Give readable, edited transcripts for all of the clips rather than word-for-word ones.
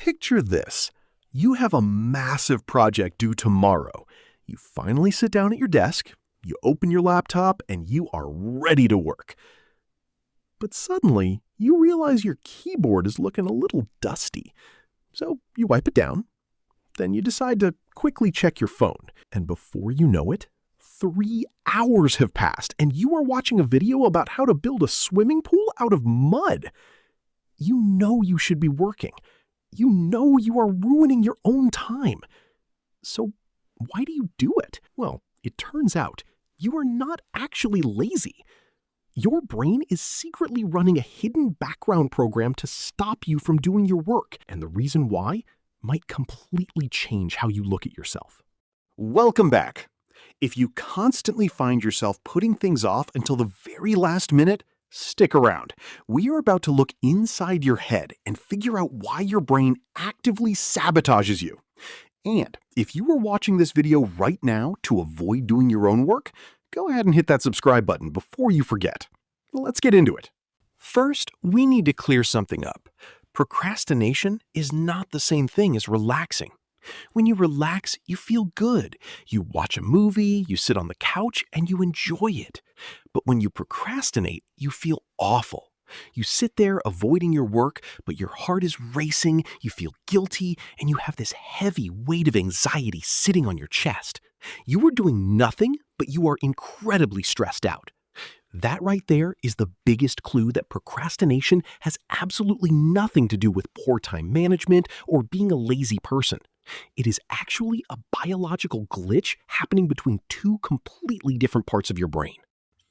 Picture this. You have a massive project due tomorrow. You finally sit down at your desk, you open your laptop, and you are ready to work. But suddenly, you realize your keyboard is looking a little dusty. So you wipe it down. Then you decide to quickly check your phone. And before you know it, 3 hours have passed, and you are watching a video about how to build a swimming pool out of mud. You know you should be working. You know you are ruining your own time. So why do you do it? Well, it turns out you are not actually lazy. Your brain is secretly running a hidden background program to stop you from doing your work, and the reason why might completely change how you look at yourself. Welcome back. If you constantly find yourself putting things off until the very last minute, stick around. We are about to look inside your head and figure out why your brain actively sabotages you. And if you are watching this video right now to avoid doing your own work, go ahead and hit that subscribe button before you forget. Let's get into it. First, we need to clear something up. Procrastination is not the same thing as relaxing. When you relax, you feel good. You watch a movie, you sit on the couch, and you enjoy it. But when you procrastinate, you feel awful. You sit there avoiding your work, but your heart is racing, you feel guilty, and you have this heavy weight of anxiety sitting on your chest. You are doing nothing, but you are incredibly stressed out. That right there is the biggest clue that procrastination has absolutely nothing to do with poor time management or being a lazy person. It is actually a biological glitch happening between two completely different parts of your brain.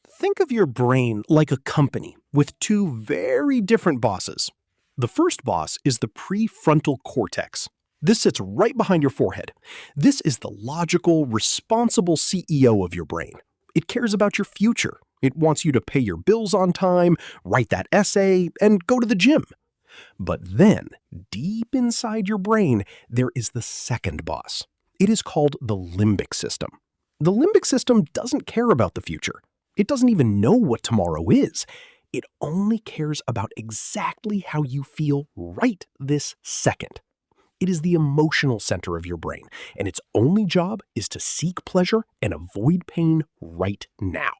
Think of your brain like a company with two very different bosses. The first boss is the prefrontal cortex. This sits right behind your forehead. This is the logical, responsible CEO of your brain. It cares about your future. It wants you to pay your bills on time, write that essay, and go to the gym. But then, deep inside your brain, there is the second boss. It is called the limbic system. The limbic system doesn't care about the future. It doesn't even know what tomorrow is. It only cares about exactly how you feel right this second. It is the emotional center of your brain, and its only job is to seek pleasure and avoid pain right now.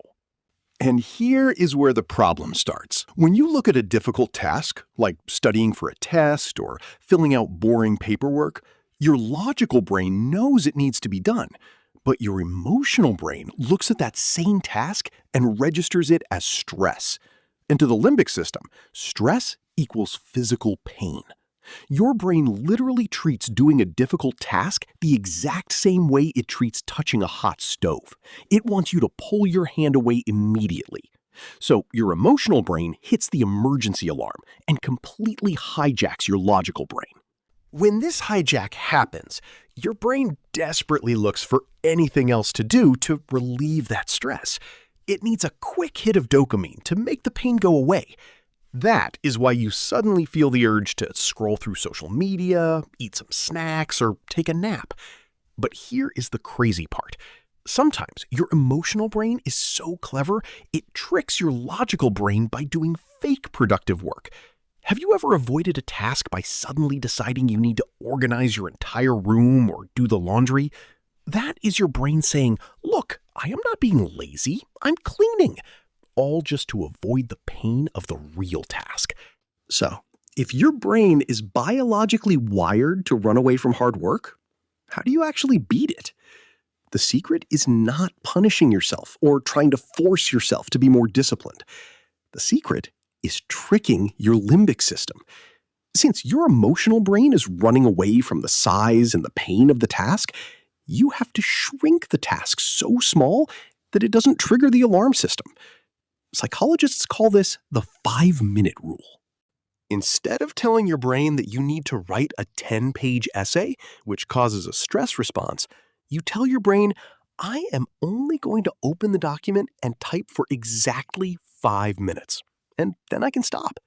And here is where the problem starts. When you look at a difficult task, like studying for a test or filling out boring paperwork, your logical brain knows it needs to be done. But your emotional brain looks at that same task and registers it as stress. And to the limbic system, stress equals physical pain. Your brain literally treats doing a difficult task the exact same way it treats touching a hot stove. It wants you to pull your hand away immediately. So your emotional brain hits the emergency alarm and completely hijacks your logical brain. When this hijack happens, your brain desperately looks for anything else to do to relieve that stress. It needs a quick hit of dopamine to make the pain go away. That is why you suddenly feel the urge to scroll through social media, eat some snacks, or take a nap. But here is the crazy part. Sometimes your emotional brain is so clever, it tricks your logical brain by doing fake productive work. Have you ever avoided a task by suddenly deciding you need to organize your entire room or do the laundry? That is your brain saying, "Look, I am not being lazy, I'm cleaning." All just to avoid the pain of the real task. So, if your brain is biologically wired to run away from hard work, how do you actually beat it? The secret is not punishing yourself or trying to force yourself to be more disciplined. The secret is tricking your limbic system. Since your emotional brain is running away from the size and the pain of the task, you have to shrink the task so small that it doesn't trigger the alarm system. Psychologists call this the 5-minute rule. Instead of telling your brain that you need to write a 10-page essay, which causes a stress response, you tell your brain, "I am only going to open the document and type for exactly 5 minutes, and then I can stop."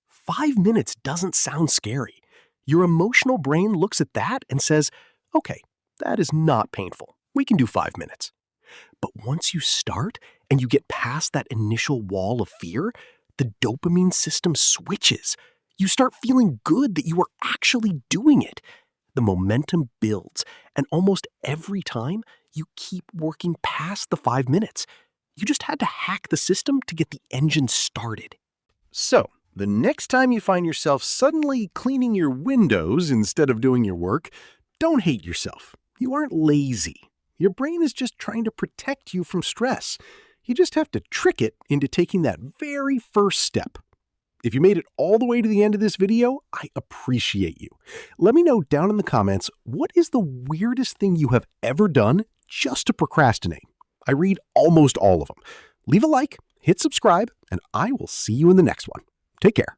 5 minutes doesn't sound scary. Your emotional brain looks at that and says, "Okay, that is not painful. We can do 5 minutes." But once you start and you get past that initial wall of fear, the dopamine system switches. You start feeling good that you are actually doing it. The momentum builds, and almost every time, you keep working past the 5 minutes. You just had to hack the system to get the engine started. So, the next time you find yourself suddenly cleaning your windows instead of doing your work, don't hate yourself. You aren't lazy. Your brain is just trying to protect you from stress. You just have to trick it into taking that very first step. If you made it all the way to the end of this video, I appreciate you. Let me know down in the comments, what is the weirdest thing you have ever done just to procrastinate? I read almost all of them. Leave a like, hit subscribe, and I will see you in the next one. Take care.